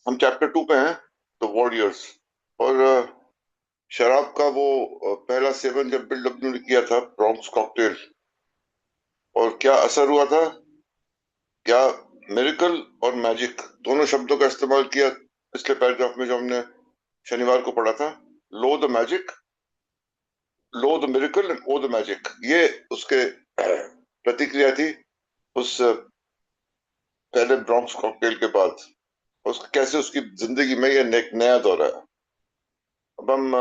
हम चैप्टर 2 पे हैं, द वॉरियर्स। और शराब का वो पहला सेवन जब बिल डब्ल्यू ने किया था, ब्रॉन्क्स कॉकटेल, और क्या असर हुआ था, क्या मिरेकल और मैजिक दोनों शब्दों का इस्तेमाल किया पिछले पैराग्राफ में जो हमने शनिवार को पढ़ा था। Lo the magic, lo the miracle and oh the magic, ये उसके प्रतिक्रिया थी उस पहले ब्रॉन्क्स कॉकटेल के बाद। कैसे उसकी जिंदगी में ये एक नया दौर है। अब हम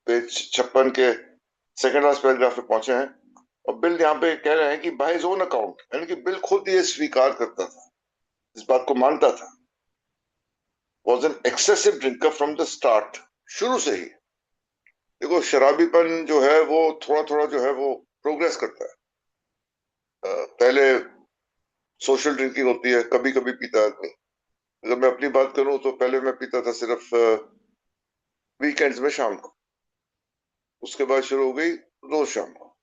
पेज 56 के सेकंड लास्ट पैराग्राफ पे पहुंचे हैं, और बिल यहाँ पे कह रहे हैं कि बाय हिज ओन अकाउंट, यानी कि बिल खुद ये स्वीकार करता था, इस बात को मानता था, was an excessive drinker from the start, शुरू से ही। देखो, शराबीपन जो है वो थोड़ा थोड़ा जो है वो प्रोग्रेस करता है। पहले सोशल ड्रिंकिंग होती है, कभी कभी पीता है आदमी। अगर मैं अपनी बात करूं तो पहले मैं पीता था सिर्फ वीकेंड्स में शाम को। उसके बाद शुरू हो गई रोज शाम को।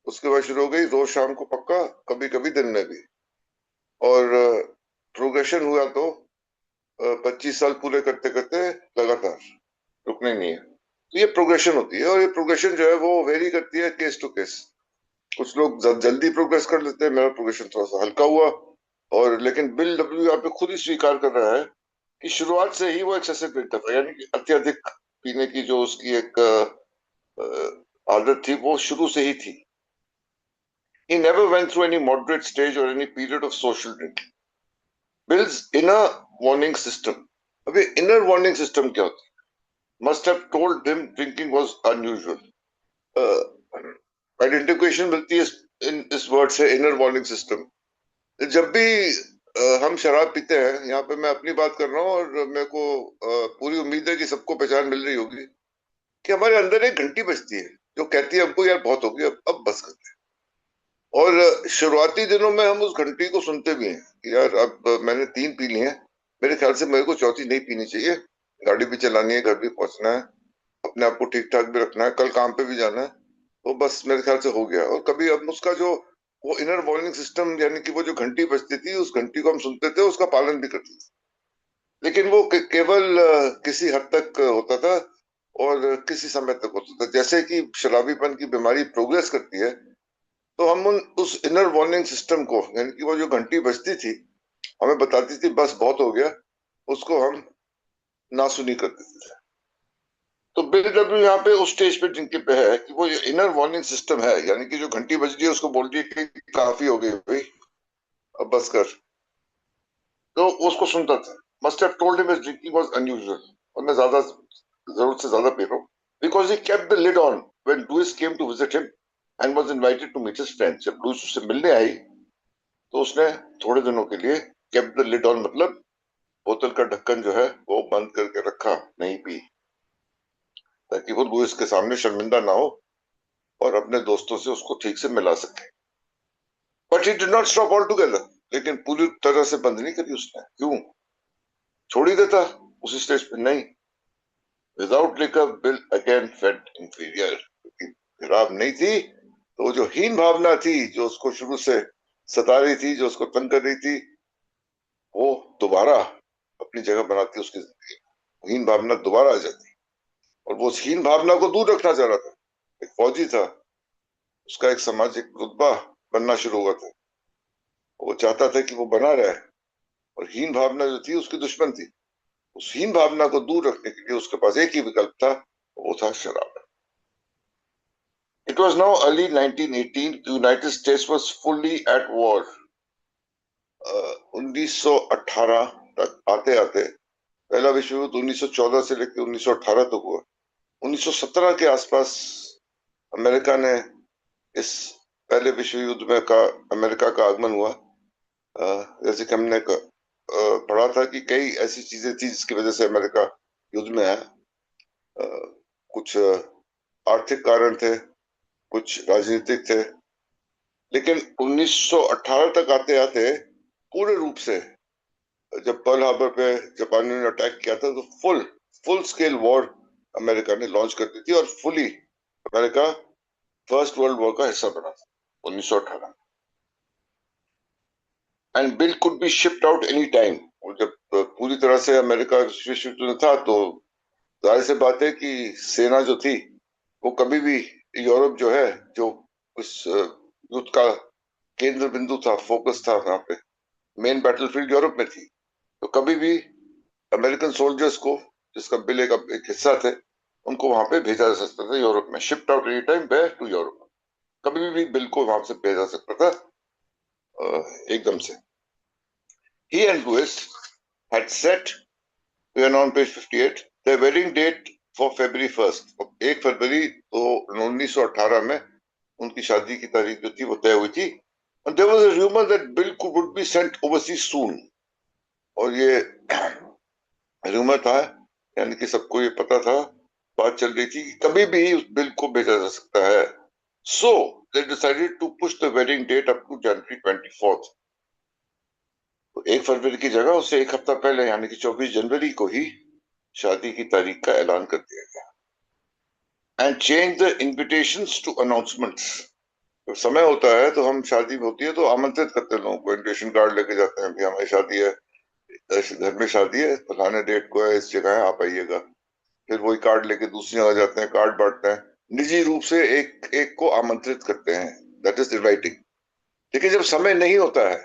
उसके बाद शुरू हो गई रोज शाम को पक्का, कभी कभी दिन में भी। और प्रोग्रेशन हुआ तो 25 साल पूरे करते करते लगातार, रुकने नहीं है। तो ये प्रोग्रेशन होती है, और ये प्रोग्रेशन जो है वो वेरी करती है केस टू केस। कुछ लोग जल्दी प्रोग्रेस कर लेते हैं, मेरा प्रोग्रेशन थोड़ा सा हल्का हुआ। और लेकिन बिल डब्ल्यू यहाँ पे खुद ही स्वीकार कर रहा है कि शुरुआत से ही वो एक्सेसिव ड्रिंकर था, यानी कि अत्यधिक पीने की जो उसकी एक आदत थी वो शुरू से ही थी। He never went through any moderate stage or any period of social drinking. Bill's inner warning system. अब ये inner warning system क्या होती है? Must have told him drinking was unusual. Identification मिलती है इस वर्ड से, इनर वार्निंग सिस्टम। जब भी हम शराब पीते हैं, यहाँ पे मैं अपनी बात कर रहा हूँ, और मेरे को पूरी उम्मीद है कि सबको पहचान मिल रही होगी कि हमारे अंदर एक घंटी बजती है जो कहती है हमको यार बहुत हो गया, अब बस कर। और शुरुआती दिनों में हम उस घंटी को सुनते भी हैं कि यार अब मैंने 3 पी ली है, मेरे ख्याल से मेरे को चौथी नहीं पीनी चाहिए। गाड़ी भी चलानी है, घर भी पहुंचना है, अपने आप को ठीक ठाक भी रखना है, कल काम पे भी जाना है, तो बस मेरे ख्याल से हो गया। और कभी अब उसका जो वो इनर वार्निंग सिस्टम, यानी कि वो जो घंटी बजती थी, उस घंटी को हम सुनते थे, उसका पालन भी करते थे। लेकिन वो केवल किसी हद तक होता था, और किसी समय तक होता था। जैसे कि शराबीपन की बीमारी प्रोग्रेस करती है, तो हम उस इनर वार्निंग सिस्टम को, यानी कि वो जो घंटी बजती थी, हमें बताती थी बस बहुत हो गया, उसको हम नासुनी कर देते थे। तो बिल डब्ल्यू यहाँ पे उस स्टेज पे जिनके पे है कि वो इनर वार्निंग सिस्टम है, यानी कि जो घंटी बज रही है उसको बोल रही है कि काफी हो गई भाई, अब बस कर। तो उसको सुनता था। Must have told him his drinking was unusual, और मैं ज्यादा जरूरत से ज्यादा पी रहा हूँ। Because he kept the lid on when Louis came to visit him and was invited to meet his friends. जब लुइस उससे मिलने आई, तो उसने थोड़े दिनों के लिए केप्ट द लिड ऑन, मतलब बोतल का ढक्कन जो है वो बंद करके रखा, नहीं पी, ताकि वो लुइस के सामने शर्मिंदा ना हो और अपने दोस्तों से उसको ठीक से मिला सके। But he did not stop all together, लेकिन पूरी तरह से बंद नहीं करी उसने। क्यों? छोड़ ही देता उसी स्टेज पे? नहीं। Without liquor bill again felt inferior, क्योंकि शराब नहीं थी तो वो जो हीन भावना थी जो उसको शुरू से सता रही थी, जो उसको तंग कर रही थी, वो दोबारा अपनी जगह बनाती उसकी जिंदगी में। हीन भावना दोबारा आ जाती, और वो उस हीन भावना को दूर रखना चाह रहा था। एक फौजी था, उसका एक सामाजिक रुतबा बनना शुरू हुआ था, वो चाहता था कि वो बना रहे, और हीन भावना जो थी उसकी दुश्मन थी। उस हीन भावना को दूर रखने के लिए उसके पास एक ही विकल्प था, वो था शराब। It was now early 1918. The United States was fully at war. 1918 तक आते आते, पहला विश्व युद्ध 1914 से लेकर 1918 तक हुआ। 1917 के आसपास अमेरिका ने इस पहले विश्व युद्ध में का अमेरिका का आगमन हुआ। जैसे कि हमने पढ़ा था कि कई ऐसी चीजें थी जिसकी वजह से अमेरिका युद्ध में आया। कुछ आर्थिक कारण थे, कुछ राजनीतिक थे। लेकिन 1918 तक आते आते पूर्ण रूप से, जब पर्ल हार्बर पे जापानियों ने अटैक किया था, तो full full scale war America ने लॉन्च कर दी थी, और fully America first world war का हिस्सा बना था 1918। And bill could be shipped out any time. और जब पूरी तरह से अमेरिका विश्व युद्ध था तो जाहिर सी बात है कि सेना जो थी वो कभी भी यूरोप जो है, जो उस युद्ध का केंद्र बिंदु था, फोकस था, वहां पे मेन बैटलफील्ड यूरोप में थी, तो कभी भी अमेरिकन सोल्जर्स को, जिसका बिल एक हिस्सा थे, उनको वहां पे भेजा जा सकता था यूरोप में। Shift out any time where to Europe, कभी भी बिल को वहां से भेजा जा सकता था एकदम से। He and Luis had set, we are now on page 58, their wedding date for February 1st, 1 फरवरी तो 1918 में उनकी शादी की तारीख जो थी वो तय हुई थी। And there was a rumor that Bill would be sent overseas soon, और ये रूमर था, यानी कि सबको ये पता था, बात चल रही थी कि कभी भी उस बिल को भेजा जा सकता है। So they decided to push the wedding date up to January 24th। तो 1 फरवरी की जगह उससे एक हफ्ता पहले, यानी कि 24 जनवरी को ही शादी की तारीख का ऐलान कर दिया गया। And change the invitations to announcements. जब समय होता है तो हम, शादी होती है तो आमंत्रित करते हैं लोगों को, इन्विटेशन कार्ड लेके जाते हैं, भी हमारी शादी है, घर में शादी है, फलाने डेट को है, इस जगह है, आप आइएगा। फिर वही कार्ड लेके दूसरी जगह जाते हैं, कार्ड बांटते हैं, निजी रूप से एक एक को आमंत्रित करते हैं, दैट इज इनवाइटिंग। लेकिन जब समय नहीं होता है,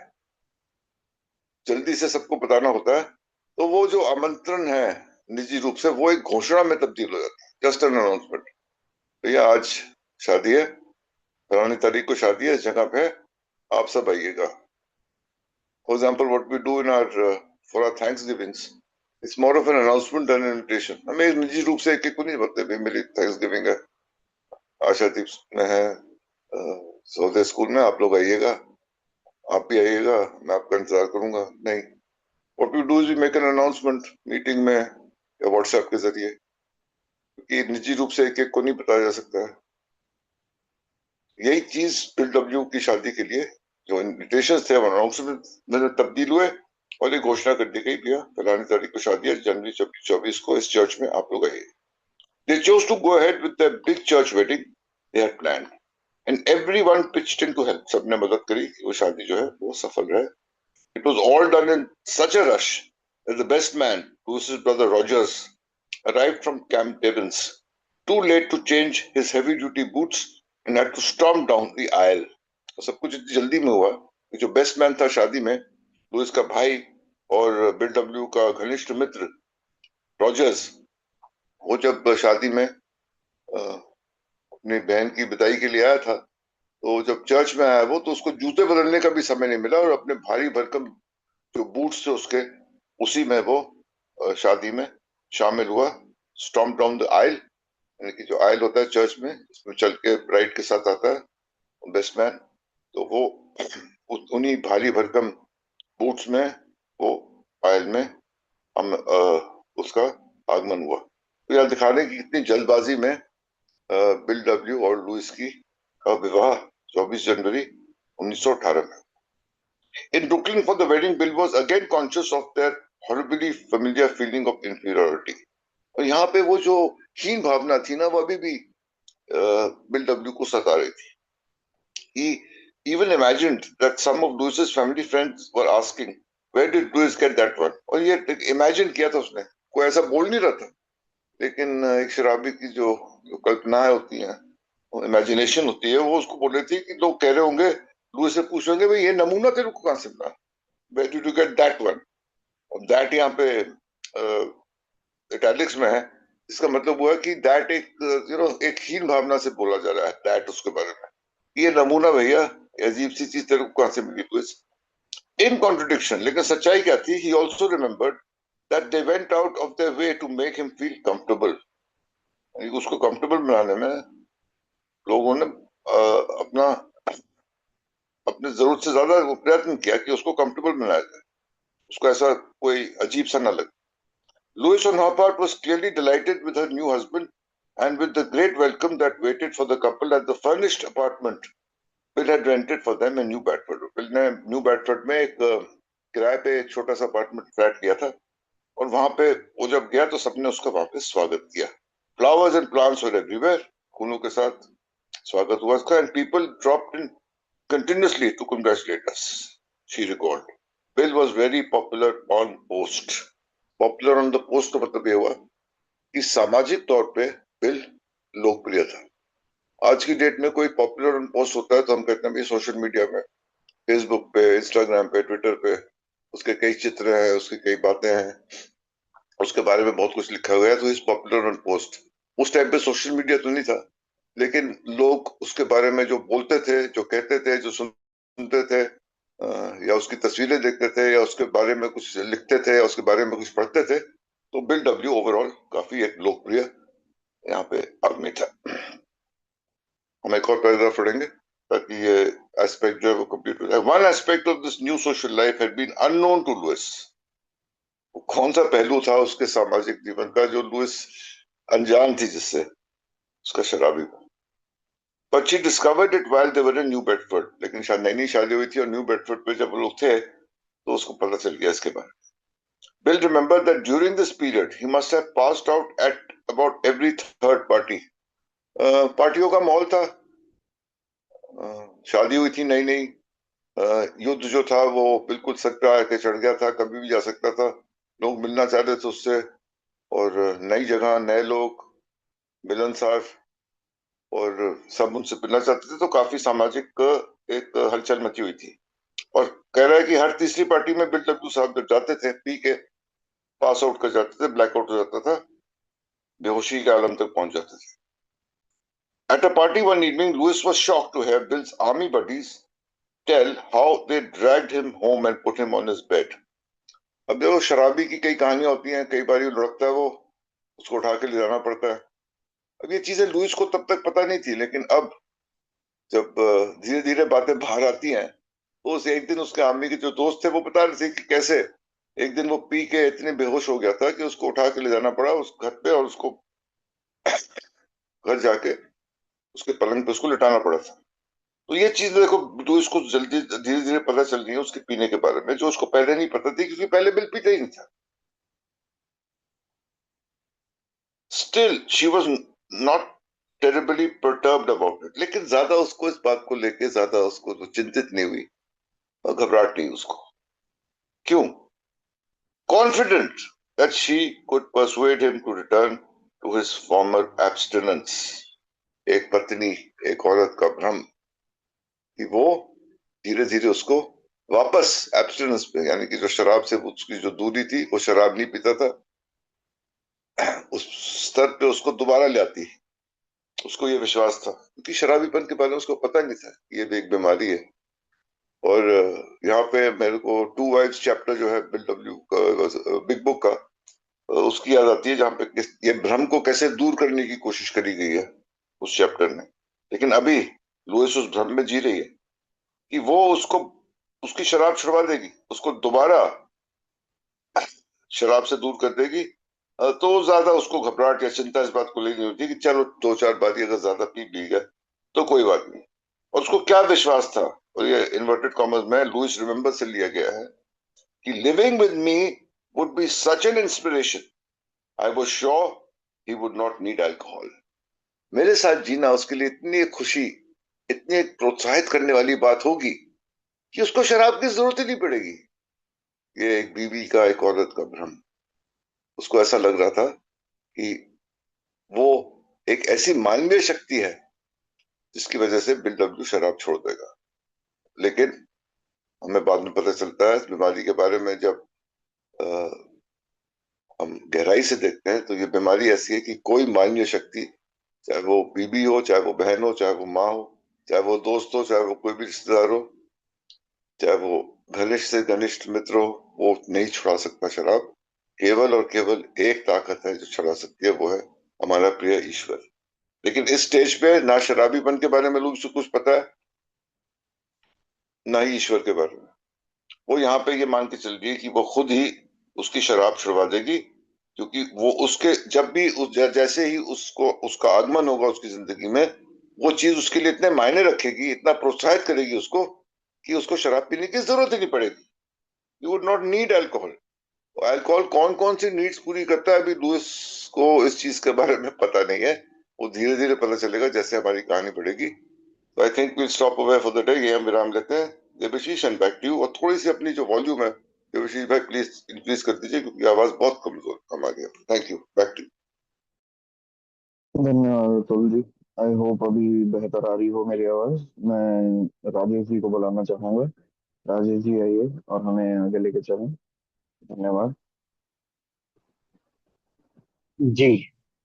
जल्दी से सबको बताना होता है, तो वो जो आमंत्रण है निजी रूप से, वो एक घोषणा में तब्दील हो जाता है, जस्ट एन अनाउंसमेंट। भैया आज शादी है, फलानी तारीख को शादी है, इस जगह पे आप सब आइएगा। For example what we do in our for our Thanksgivings, it's more of an announcement and invitation. हमें निजी रूप से एक एक को नहीं बताते, भाई मेरी थैंक्स गिविंग है, आशादीप में है, सौदे स्कूल में, आप लोग आइएगा, आप भी आइएगा, मैं आपका इंतजार करूंगा। नहीं, what we do is we make an announcement meeting में या व्हाट्सएप के जरिए, क्योंकि निजी रूप से एक एक को नहीं बताया जा सकता है। यही चीज बिल डब्ल्यू की शादी के लिए जो इन्विटेशन थे वो अनाउंसमेंट में तब्दील हुए, और ये घोषणा कर दी गई, भैया फलानी तारीख को शादी है, जनवरी 24 को इस चर्च में आप लोग आइए। They chose to go ahead with their big church wedding they had planned, and everyone pitched in to help. सबने मदद करी कि वो शादी जो है वो सफल रहे। It was all done in such a rush that the best man, Lewis's brother Rogers, arrived from Camp Devens too late to change his heavy-duty boots and had to storm down the aisle. तो सब कुछ इतनी जल्दी में हुआ कि जो best man था शादी में, लुइस का भाई और बिल डब्ल्यू का घनिष्ठ मित्र रॉजर्स, वो जब शादी में अपनी बहन की विदाई के लिए आया था, तो जब चर्च में आया वो, तो उसको जूते बदलने का भी समय नहीं मिला, और अपने भारी भरकम जो बूट्स थे उसके, उसी में वो शादी में शामिल हुआ। स्टॉम्प डाउन द आइल, यानी कि जो आइल होता है चर्च में, इसमें चल के ब्राइड के साथ आता है बेस्ट मैन, तो वो उन्हीं भारी भरकम बूट्स में वो आइल में हम उसका आगमन हुआ। तो यह दिखाने की कितनी जल्दबाजी में बिल डब्ल्यू और लुइस की विवाह 24 जनवरी 1918 में। In Brooklyn for the wedding, Bill was again conscious of their horribly familiar feeling of inferiority. और यहाँ पे वो जो हीन भावना थी ना, वो अभी भी बिल डब्ल्यू को सता रही थी। He even imagined that some of Lewis's family friends were asking, where did Lewis get that one? और ये imagine किया था उसने, कोई ऐसा बोल नहीं रहा था, लेकिन एक शराबी की जो कल्पनाएं होती हैं, इमेजिनेशन होती है, वो उसको बोल रही थी कि लोग कह रहे होंगे, लुइस से पूछ होंगे, भाई ये नमूना तेरे को कहां से मिला, where did you get that one. और दैट यहाँ पे इटैलिक्स में है, इसका मतलब हुआ कि दैट एक एक हीन भावना से बोला जा रहा है, दैट उसके बारे में, ये नमूना भैया, अजीब सी चीज तेरे को कहां से मिली लुइस। इन कॉन्ट्रडिक्शन, लेकिन सच्चाई क्या थी, he also remembered that they went out of their way to make him feel comfortable. उसको कंफर्टेबल बनाने में लोगों ने अपना अपने जरूरत से ज्यादा प्रयत्न किया कि उसको कंफर्टेबल बनाया जाए, उसको ऐसा कोई अजीब सा ना लगे। Louis on her part was clearly delighted with her new husband and with the great welcome that waited for the couple at the furnished apartment Bill had rented for them in New Bedford. Bill ने new Bedford में एक किराए पे एक छोटा सा apartment flat लिया था, और वहां पे वो जब गया तो सबने उसका वहां पे स्वागत किया। Flowers and plants were everywhere, फूलों के साथ स्वागत हुआ उसका, and people dropped in continuously to congratulate us, she recalled. Bill was very popular on post. Popular on the post का मतलब ये हुआ कि सामाजिक तौर पे बिल लोकप्रिय था। आज की डेट में कोई पॉपुलर ऑन पोस्ट होता है तो हम कहते हैं भाई सोशल मीडिया में, फेसबुक पे, इंस्टाग्राम पे, ट्विटर पे उसके कई चित्र हैं, उसकी कई बातें हैं, उसके बारे में बहुत कुछ लिखा हुआ है, तो इस पॉपुलर ऑन पोस्ट। उस टाइम पे सोशल मीडिया तो नहीं था, लेकिन लोग उसके बारे में जो बोलते थे, जो कहते थे, जो सुनते थे, या उसकी तस्वीरें देखते थे, या उसके बारे में कुछ लिखते थे, या उसके बारे में कुछ पढ़ते थे, तो बिल डब्ल्यू ओवरऑल काफी एक लोकप्रिय यहाँ पे आदमी था। हम एक और पैराग्राफ पढ़ेंगे ताकि ये एस्पेक्ट जो है वो कंप्लीट हो जाए। One aspect of this new social life had been unknown to Louis. कौन सा पहलू था उसके सामाजिक जीवन का जो लुइस अनजान थी जिससे? उसका शराबी। But she discovered it while they were in new Bedford. लेकिन शायद नई नई शादी हुई थी और न्यू बेडफोर्ड पे जब वो लोग थे तो उसको पता चल गया इसके बारे में। Bill remember that during this period he must have passed out at about every third party. पार्टियों का माहौल था, शादी हुई थी नई नई, युद्ध जो था वो बिल्कुल सर पे आके चढ़ गया था, कभी भी जा सकता था, लोग मिलना चाह रहे थे उससे, और नई जगह, नए लोग, मिलनसार, और सब उनसे मिलना चाहते थे, तो काफी सामाजिक एक हलचल मची हुई थी। और कह रहा है कि हर तीसरी पार्टी में बिल डब्ल्यू साहब जब जाते थे पी के, पास आउट कर जाते थे, ब्लैकआउट हो जाता था, बेहोशी के आलम तक पहुंच जाते थे। At a party one evening, Lewis was shocked to hear Bill's army buddies tell how they dragged him home and put him on his bed. अब देखो, शराबी की कई कहानियां होती हैं, कई बार लुढ़कता है वो, उसको उठा के ले जाना पड़ता है। अब ये चीजें लुइस को तब तक पता नहीं थी, लेकिन अब जब धीरे धीरे बातें बाहर आती हैं तो उस एक दिन उसके आर्मी के जो दोस्त थे वो बता रहे थे कि कैसे एक दिन वो पी के इतने बेहोश हो गया था कि उसको उठा के ले जाना पड़ा उस घर पे, और उसको घर जाके उसके पलंग पे उसको लिटाना पड़ा था। तो ये चीज देखो, जो इसको जल्दी धीरे धीरे पता चल रही है उसके पीने के बारे में, जो उसको पहले नहीं पता थी, क्योंकि पहले बिल पीता ही नहीं था। Still she was not terribly perturbed about it. लेकिन ज्यादा उसको इस बात को लेके ज्यादा उसको तो चिंतित नहीं हुई और घबराहट नहीं उसको। क्यों? Confident that she could persuade him to return to his former abstinence. एक पत्नी, एक औरत का भ्रम कि वो धीरे धीरे उसको वापस एब्स्टिनेंस पे, यानी कि जो शराब से उसकी जो दूरी थी, वो शराब नहीं पीता था, उस स्तर पे उसको दोबारा ले आती। उसको ये विश्वास था, क्योंकि शराबीपन के बारे में उसको पता नहीं था ये भी एक बीमारी है। और यहाँ पे मेरे को टू वाइफ्स चैप्टर जो है बिल डब्ल्यू का, बिग बुक का, उसकी याद आती है, जहाँ पे ये भ्रम को कैसे दूर करने की कोशिश करी गई है उस चैप्टर में। लेकिन अभी लुइस उस भ्रम में जी रही है कि वो उसको उसकी शराब छुड़वा देगी, उसको दोबारा शराब से दूर कर देगी। तो ज्यादा उसको घबराहट या चिंता इस बात को लेनी होती है कि चलो दो चार बारी अगर ज्यादा पी ली है तो कोई बात नहीं। और उसको क्या विश्वास था, और ये इन्वर्टेड कॉमर्स में लुइस रिमेंबर से लिया गया है, कि living with me would be such an inspiration, I was sure he would not need alcohol. मेरे साथ जीना उसके लिए इतनी खुशी, इतनी एक प्रोत्साहित करने वाली बात होगी कि उसको शराब की जरूरत ही नहीं पड़ेगी। ये एक बीवी का, एक औरत का भ्रम। उसको ऐसा लग रहा था कि वो एक ऐसी मानवीय शक्ति है जिसकी वजह से बिल डब्ल्यू शराब छोड़ देगा। लेकिन हमें बाद में पता चलता है इस बीमारी के बारे में, जब आ, हम गहराई से देखते हैं, तो ये बीमारी ऐसी है कि कोई मानवीय शक्ति, चाहे वो बीबी हो, चाहे वो बहन हो, चाहे वो माँ हो, चाहे वो दोस्त हो, चाहे वो कोई भी रिश्तेदार हो, चाहे वो घनिष्ठ से घनिष्ठ मित्र हो, वो नहीं छुड़ा सकता शराब। केवल और केवल एक ताकत है जो छुड़ा सकती है, वो है हमारा प्रिय ईश्वर। लेकिन इस स्टेज पे ना शराबीपन के बारे में लोग से कुछ पता है, ना ही ईश्वर के बारे में। वो यहाँ पे ये मान के चल रही है कि वो खुद ही उसकी शराब छुड़वा देगी, क्योंकि वो उसके जब भी जैसे ही उसको उसका आगमन होगा उसकी जिंदगी में, वो चीज उसके लिए इतने मायने रखेगी, इतना प्रोत्साहित करेगी उसको, कि उसको शराब पीने की जरूरत ही नहीं पड़ेगी। You would not need alcohol. Alcohol कौन कौन सी नीड्स पूरी करता है, अभी लुइस को इस चीज के बारे में पता नहीं है। वो धीरे धीरे पता चलेगा जैसे हमारी कहानी बढ़ेगी। तो I think will stop away for the day. ये हम विराम लेते हैं। Devashish and back to you. और थोड़ी सी अपनी जो वॉल्यूम है देवशीष भाई प्लीज इंक्रीज कर दीजिए क्योंकि आवाज बहुत कमजोर हमारी। Thank you, back to. धन्यवाद अतुल जी। आई होप अभी बेहतर आ रही हो मेरी आवाज। मैं राजेश जी को बुलाना चाहूंगा। राजेश जी आइए और हमें आगे लेके चलें। धन्यवाद। जी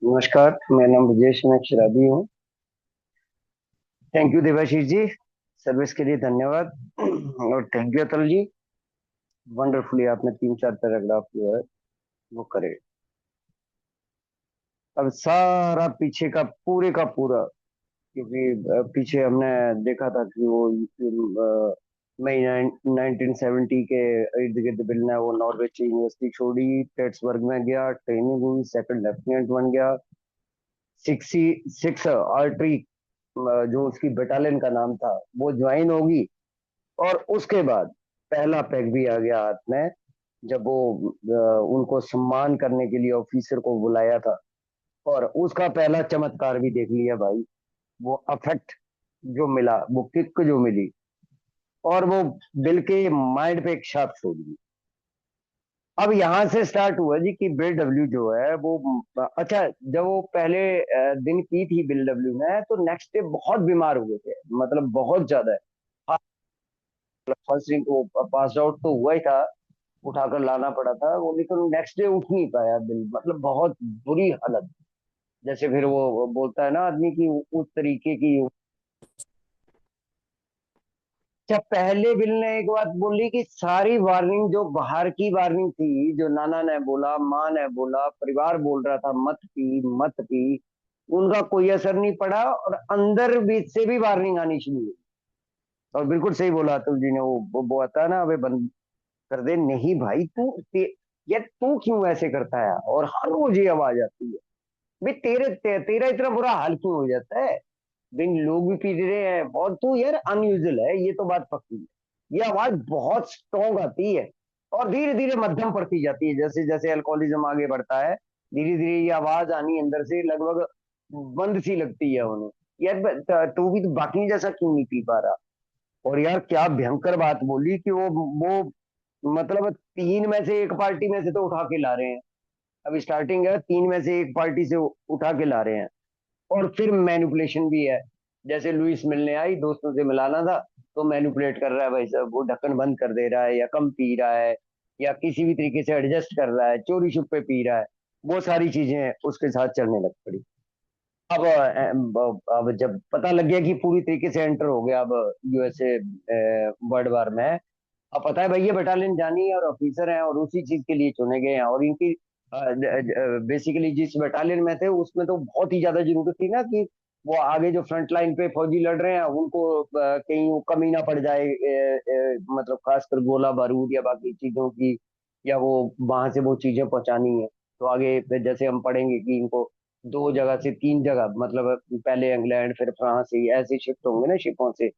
नमस्कार, मेरा नाम ब्रजेश शराबी हूँ। Thank you Devashish ji, service के लिए धन्यवाद। और thank you Atul ji, wonderfully आपने 3-4 पैराग्राफ जो है वो करे। अब सारा पीछे का पूरे का पूरा, क्योंकि पीछे हमने देखा था कि वो मई 1970 के इर्द गिर्द बिल ने वो नॉर्वेज यूनिवर्सिटी छोड़ी, पेट्सबर्ग में गया, ट्रेनिंग हुई, सेकंड लेफ्टिनेंट बन गया। 66 आर्टरी जो उसकी बटालियन का नाम था वो ज्वाइन होगी। और उसके बाद पहला पैक भी आ गया हाथ में, जब वो उनको सम्मान करने के लिए ऑफिसर को बुलाया था। और उसका पहला चमत्कार भी देख लिया भाई, वो अफेक्ट जो मिला, वो किक जो मिली, और वो दिल के माइंड पे एक छाप छोड़ दी। अब यहाँ से स्टार्ट हुआ जी कि बिल डब्ल्यू जो है वो, अच्छा, जब वो पहले दिन की थी बिल डब्ल्यू ने, तो नेक्स्ट डे बहुत बीमार हो गए थे, मतलब बहुत ज्यादा। फर्स्ट दिन को पास आउट तो हुआ ही था, उठाकर लाना पड़ा था वो, लेकिन नेक्स्ट डे उठ नहीं पाया बिल, मतलब बहुत बुरी हालत। जैसे फिर वो बोलता है ना आदमी की उस तरीके की। अच्छा, पहले बिल ने एक बात बोली कि सारी वार्निंग जो बाहर की वार्निंग थी, जो नाना ने बोला, माँ ने बोला, परिवार बोल रहा था मत पी मत पी, उनका कोई असर नहीं पड़ा, और अंदर भी से भी वार्निंग आनी शुरू हुई। और बिल्कुल सही बोला अतुल जी ने, वो आता है ना, अबे बंद कर दे, नहीं भाई यार तू क्यों ऐसे करता है, और हर रोज ये आवाज आती है, भाई तेरा इतना बुरा हाल क्यों हो जाता है, दिन लोग भी पी रहे हैं और तू यार अनयूजुअल है, ये तो बात पक्की है। ये आवाज बहुत स्ट्रॉन्ग आती है और धीरे धीरे मध्यम पड़ती जाती है, जैसे जैसे अल्कोहलिज्म आगे बढ़ता है, धीरे धीरे ये आवाज आनी अंदर से लगभग बंद सी लगती है उन्हें। यार तू भी तो बाकी जैसा क्यों नहीं पी पा रहा। और यार क्या भयंकर बात बोली कि वो मतलब 3 में से 1 पार्टी में से तो उठा के ला रहे हैं। अब स्टार्टिंग है, 3 में से 1 पार्टी से उठा के ला रहे हैं। और फिर मैनिपुलेशन भी है, जैसे लुइस मिलने आई, दोस्तों से मिलाना था, तो मैनिपुलेट कर रहा है भाई साहब, वो ढक्कन बंद कर दे रहा है, या कम पी रहा है, या किसी भी तरीके से एडजस्ट कर रहा है, चोरी छुपे पी रहा है। वो सारी चीजें उसके साथ चलने लग पड़ी। अब जब पता लग गया कि पूरी तरीके से एंटर हो गया अब यूएसए वर्ल्ड वार में, अब पता है भाई ये बटालियन जानी है और ऑफिसर हैं और उसी चीज के लिए चुने गए हैं, और इनकी बेसिकली जिस बटालियन में थे उसमें तो बहुत ही ज्यादा जरूरत थी ना कि वो आगे जो फ्रंट लाइन पे फौजी लड़ रहे हैं उनको कहीं वो कमी ना पड़ जाए, मतलब खासकर गोला बारूद या बाकी चीजों की, या वो वहां से वो चीजें पहुंचानी है। तो आगे जैसे हम पढ़ेंगे कि इनको 2 जगह से 3 जगह, मतलब पहले इंग्लैंड फिर फ्रांस, ऐसे शिफ्ट होंगे ना शिपों से।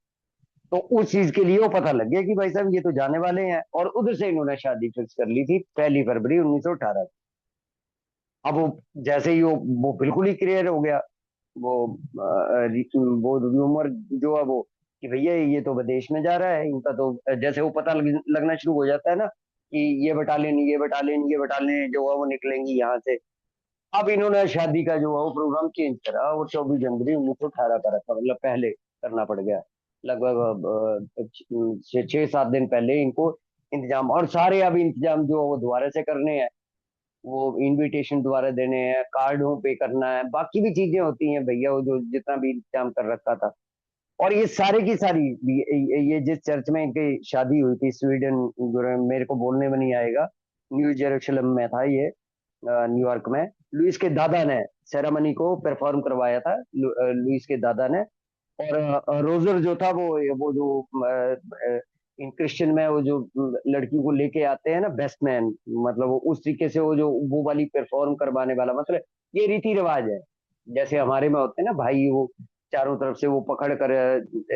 तो उस चीज के लिए वो पता लग गया कि भाई साहब ये तो जाने वाले हैं, और उधर से इन्होंने शादी फिक्स कर ली थी 1 फरवरी 1918। अब वो जैसे ही वो बिल्कुल ही क्लियर हो गया, वो वो रूमर जो है वो, कि भैया ये तो विदेश में जा रहा है इनका, तो जैसे वो पता लगना शुरू हो जाता है ना कि ये बटालियन जो है वो निकलेंगी यहाँ से। अब इन्होंने शादी का जो है वो प्रोग्राम चेंज करा, वो 24 जनवरी 1918 का रखा, मतलब पहले करना पड़ गया, लगभग 6-7 दिन पहले इनको इंतजाम, और सारे अब इंतजाम जो है वो दोबारा से करने हैं, वो इनविटेशन दोबारा देने हैं, कार्डों पे करना है, बाकी भी चीजें होती हैं भैया, वो जो जितना भी इंतजाम कर रखा था। और ये सारे की सारी, ये जिस चर्च में इनकी शादी हुई थी स्वीडन, मेरे को बोलने में नहीं आएगा, न्यू जेरूशलम में था ये, न्यूयॉर्क में, लुइस के दादा ने सेरेमनी को परफॉर्म करवाया था, लुइस के दादा ने। और रोजर जो था वो जो इन क्रिश्चियन में वो जो लड़की को लेके आते हैं ना बेस्ट मैन, मतलब वो उस तरीके से वो जो वो वाली परफॉर्म करवाने वाला, मतलब ये रीति रिवाज है। जैसे हमारे में होते हैं ना भाई, वो चारों तरफ से वो पकड़ कर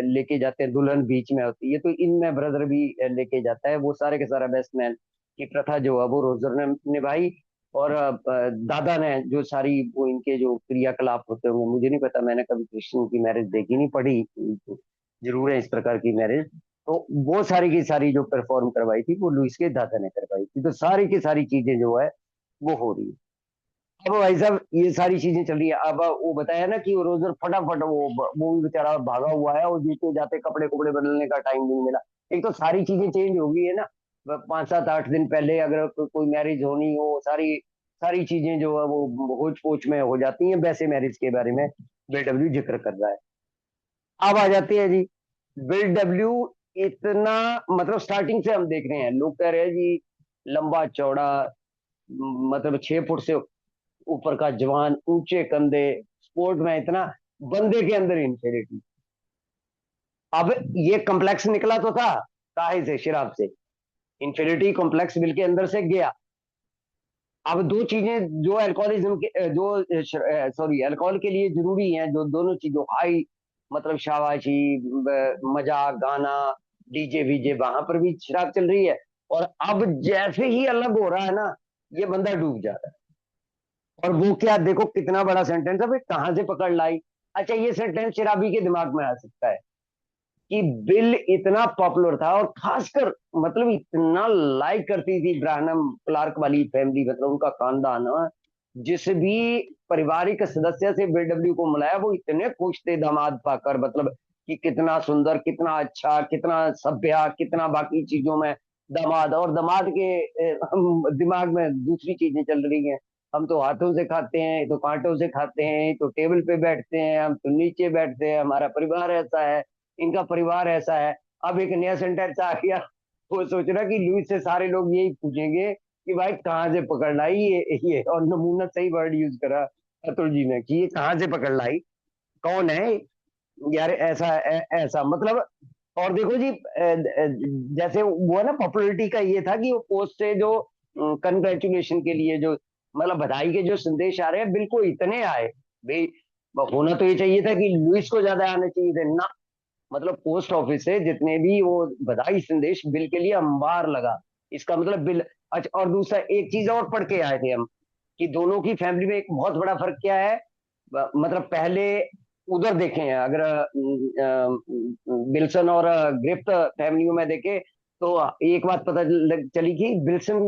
लेके जाते हैं, दुल्हन बीच में होती है, तो इनमें ब्रदर भी लेके जाता है, वो सारे के सारा बेस्ट मैन की प्रथा जो है वो रोजर ने निभाई। और दादा ने जो सारी वो इनके जो क्रियाकलाप होते होंगे, मुझे नहीं पता, मैंने कभी क्रिश्चियन की मैरिज देखी नहीं, पढ़ी जरूर है इस प्रकार की मैरिज। तो वो सारी की सारी जो परफॉर्म करवाई थी वो लुइस के दादा ने करवाई थी, तो सारी की सारी चीजें जो है वो हो रही है। अब भाई साहब ये सारी चीजें चल रही है। अब वो बताया ना कि वो रोज रोज फटाफट वो भी बेचारा भागा हुआ है, और जीते जाते कपड़े कपड़े बदलने का टाइम नहीं मिला। एक तो सारी चीजें चेंज हो गई है ना। 5 7 8 दिन पहले अगर कोई मैरिज होनी हो, सारी सारी चीजें जो है वो होच पोच में हो जाती हैं। वैसे मैरिज के बारे में बिल डब्ल्यू जिक्र कर रहा है। अब आ जाते हैं जी, बिल डब्ल्यू इतना, मतलब स्टार्टिंग से हम देख रहे हैं, लोग कह रहे हैं जी लंबा चौड़ा, मतलब 6 फुट से ऊपर का जवान, ऊंचे कंधे, स्पोर्ट में इतना, बंदे के अंदर इंफिनिटी। अब ये कॉम्प्लेक्स निकला तो था काहे से, शराब से। इंफिनिटी कॉम्प्लेक्स बिल के अंदर से गया। अब दो चीजें जो अल्कोहलिज्म के जो सॉरी अल्कोहल के लिए जरूरी हैं, जो दोनों चीजों हाई, मतलब शाबाशी, मजाक, गाना, डीजे वीजे, वहां पर भी शराब चल रही है। और अब जैसे ही अलग हो रहा है ना, ये बंदा डूब जाता है। और वो क्या, देखो कितना बड़ा सेंटेंस है भाई, कहां से पकड़ लाई। अच्छा, ये सेंटेंस शराबी के दिमाग में आ सकता है कि बिल इतना पॉपुलर था, और खासकर मतलब इतना लाइक करती थी ब्राहनम क्लार्क वाली फैमिली, मतलब उनका खानदान। जिस भी पारिवारिक सदस्य से बिल डब्ल्यू को मिलाया, वो इतने खुश थे दामाद पाकर, मतलब कि कितना सुंदर, कितना अच्छा, कितना सभ्य, कितना बाकी चीजों में दामाद। और दामाद के दिमाग में दूसरी चीजें चल रही हैं। हम तो हाथों से खाते हैं, तो कांटों से खाते हैं, तो टेबल पे बैठते हैं, हम तो नीचे बैठते हैं, हमारा परिवार ऐसा है, इनका परिवार ऐसा है। अब एक नया सेंटेंस आ गया, वो सोच रहा कि लुइस से सारे लोग यही पूछेंगे कि भाई कहाँ से पकड़ लाई ये, और नमूना सही वर्ड यूज करा अतुल जी ने कि ये कहाँ से पकड़ लाई, कौन है यार, ऐसा ऐसा मतलब। और देखो जी, जैसे वो है ना, पॉपुलरिटी का ये था कि वो पोस्ट से जो कंग्रेचुलेशन के लिए जो, मतलब बधाई के जो संदेश आ रहे हैं, बिल्कुल इतने आए भाई। होना तो ये चाहिए था कि लुइस को ज्यादा आने चाहिए थे ना। मतलब पोस्ट ऑफिस से जितने भी वो बधाई संदेश बिल के लिए अंबार लगा। इसका मतलब बिल। अच्छा, और दूसरा एक चीज और पढ़ के आए थे हम, कि दोनों की फैमिली में एक बहुत बड़ा फर्क क्या है। मतलब पहले उधर देखें अगर बिल्सन और ग्रिफ्ट फैमिलियों में देखें, तो एक बात पता चली कि बिल्सन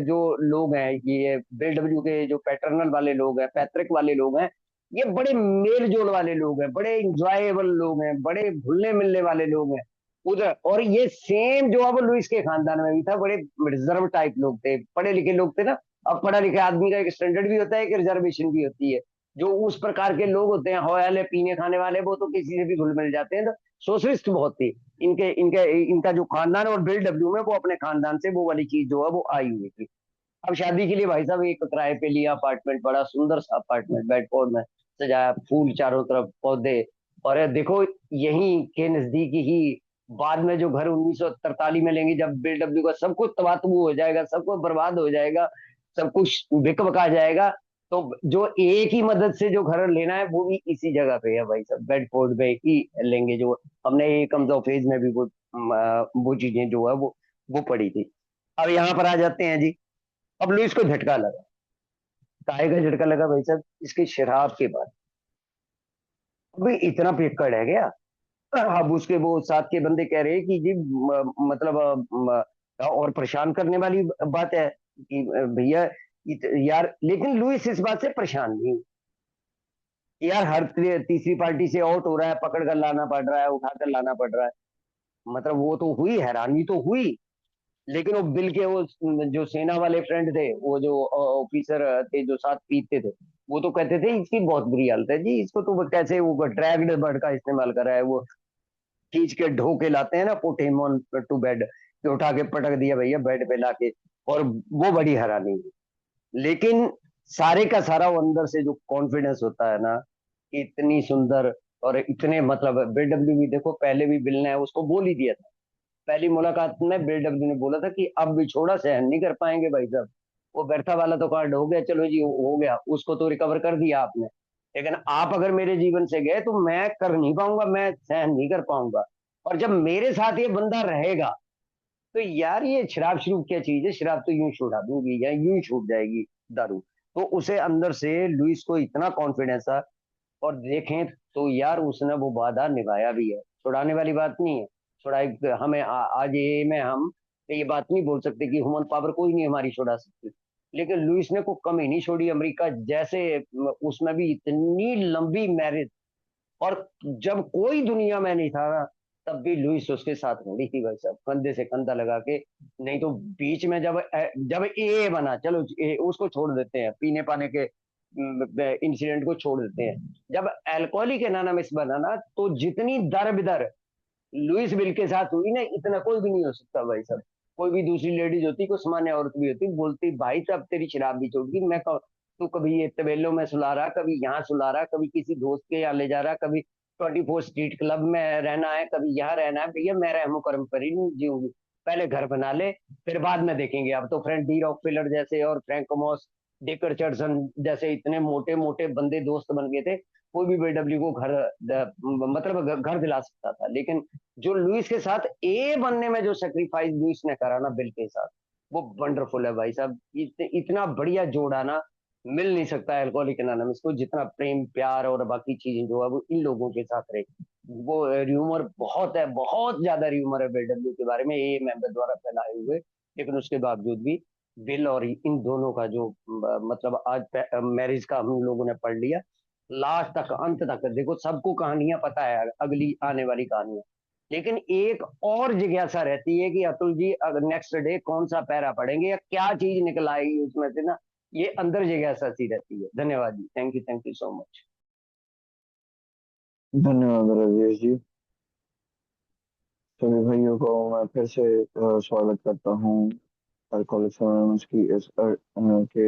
जो लोग हैं, ये बिल डब्ल्यू के जो पैटर्नल वाले लोग हैं, पैतृक वाले लोग हैं, ये बड़े मेल जोल वाले लोग हैं, बड़े इंजॉयबल लोग हैं, बड़े घुलने मिलने वाले लोग हैं उधर। और ये सेम जो अब लुइस के खानदान में भी था, बड़े रिजर्व टाइप लोग थे, पढ़े लिखे लोग थे ना। अब पढ़ा लिखा आदमी का एक स्टैंडर्ड भी होता है, एक रिजर्वेशन भी होती है। जो उस प्रकार के लोग होते हैं, हवाले पीने खाने वाले, वो तो किसी से भी घुल मिल जाते हैं। तो सोशलिस्ट बहुत थी इनके इनके इनका जो खानदान, और बिल डब्ल्यू में वो अपने खानदान से वो वाली चीज जो है वो आई हुई थी। अब शादी के लिए भाई साहब एक किराए पे लिया अपार्टमेंट, बड़ा सुंदर सा अपार्टमेंट, बेडफोर्ड में सजाया, फूल चारों तरफ, पौधे। और देखो यहीं के नजदीक ही बाद में जो घर 1943 में लेंगे, जब बिल डब्ल्यू का सब कुछ तबादू हो जाएगा, सब कुछ बर्बाद हो जाएगा, सब कुछ बिक बका जाएगा, तो जो एक ही मदद से जो घर लेना है वो भी इसी जगह पे है भाई साहब, बेडफोर्ड पे ही लेंगे। जो हमने एक कम फेज में भी वो चीजें जो है वो पड़ी थी। अब यहाँ पर आ जाते हैं जी। अब लुइस को झटका लगा। काहे का झटका लगा भाई साहब, इसकी शराब के बाद। अभी इतना पियक्कड़ है गया। अब उसके वो साथ के बंदे कह रहे हैं कि जी मतलब और परेशान करने वाली बात है कि भैया यार, लेकिन लुइस इस बात से परेशान नहीं यार। हर तीसरी पार्टी से आउट हो रहा है, पकड़ कर लाना पड़ रहा है, उठा कर लाना पड़ रहा है। मतलब वो तो हुई, हैरानी तो हुई। लेकिन वो बिल के वो जो सेना वाले फ्रेंड थे, वो जो ऑफिसर थे जो साथ पीते थे, वो तो कहते थे इसकी बहुत बुरी हालत है जी, इसको तो वो कैसे वो ड्रैग्ड बर्ड का इस्तेमाल कर रहा है, वो खींच के ढो के लाते हैं ना, put him on to bed, कि उठा के पटक दिया भैया बेड पे लाके। और वो बड़ी हैरानी हुई। लेकिन सारे का सारा वो अंदर से जो कॉन्फिडेंस होता है ना, कि इतनी सुंदर, और इतने मतलब बिल डब्ल्यू भी देखो, पहले भी बिल ने उसको बोल ही दिया था। पहली मुलाकात में बिल डब्ल्यू ने बोला था कि अब भी छोड़ा सहन नहीं कर पाएंगे भाई साहब। वो बर्था वाला तो कार्ड हो गया, चलो जी हो गया, उसको तो रिकवर कर दिया आपने, लेकिन आप अगर मेरे जीवन से गए तो मैं कर नहीं पाऊंगा, मैं सहन नहीं कर पाऊंगा। और जब मेरे साथ ये बंदा रहेगा, तो यार ये शराब शुरू क्या चीज है, शराब तो यूं छुड़ा दूंगी या यूं छूट जाएगी दारू। तो उसे अंदर से लुइस को इतना कॉन्फिडेंस था। और देखें तो यार उसने वो वादा निभाया भी है, छुड़ाने वाली बात नहीं है। छुड़ाई। हमें आज ये में हम ये बात नहीं बोल सकते कि ह्यूमन पावर कोई नहीं हमारी छुड़ा सकती, लेकिन लुइस ने को कमी नहीं छोड़ी। अमेरिका जैसे उसमें भी इतनी लंबी मैरिज, और जब कोई दुनिया में नहीं था ना, तब भी लुइस उसके साथ खड़ी थी भाई साहब, कंधे से कंधा लगा के। नहीं तो बीच में जब ए बना, चलो उसको छोड़ देते हैं, पीने पाने के इंसिडेंट को छोड़ देते हैं। जब अल्कोहलिक एनोनिमस बना ना, तो जितनी दर बिदर लुइस बिल के साथ हुई ना, इतना कोई भी नहीं हो सकता भाई साहब। कोई भी दूसरी लेडीज होती, कोई सामान्य औरत भी होती, बोलती भाई साहब तेरी शराब भी छोड़गी, तू कभी ये तबेलों में सुला रहा, कभी यहाँ सुला रहा, कभी किसी दोस्त के यहाँ ले जा रहा, कभी 24 स्ट्रीट क्लब में रहना है, कभी यहाँ रहना है, भैया मैं रहमो करम पर ही नहीं जीऊंगी। पहले घर बना ले, फिर बाद में देखेंगे। अब तो फ्रेंड डी रॉकफेलर जैसे और फ्रैंक कमोस, डेकर चर्चन जैसे इतने मोटे मोटे बंदे दोस्त बन गए थे, कोई भी बीडब्ल्यू को मतलब घर दिला सकता था। लेकिन जो लुइस के साथ ए बनने में जो सेक्रीफाइस लुइस ने करा ना बिल के साथ, वो वंडरफुल है भाई साहब। इतना बढ़िया जोड़ा ना मिल नहीं सकता है अल्कोहलिक एनोनिमस को, जितना प्रेम प्यार और बाकी चीजें जो है वो इन लोगों के साथ रही। वो र्यूमर बहुत है, बहुत ज्यादा र्यूमर है बीडब्ल्यू के बारे में ए मेंबर द्वारा फैलाए हुए, लेकिन उसके बावजूद भी बिल और इन दोनों का जो मतलब आज मैरिज का हम लोगों ने पढ़ लिया, लास्ट तक अंत तक देखो, सबको कहानियां पता है अगली आने वाली कहानियां। लेकिन एक और जिज्ञासा रहती है कि अतुल जी अगर नेक्स्ट डे कौन सा पैरा पढ़ेंगे या क्या चीज निकल आएगी उसमें से ना, ये अंदर जिज्ञासा सी रहती है। धन्यवाद जी, थैंक यू सो मच। धन्यवाद राजेश जी। सभी भाइयों को मैं फिर से स्वागत करता हूँ अल्कोहलिक्स एनोनिमस की इस के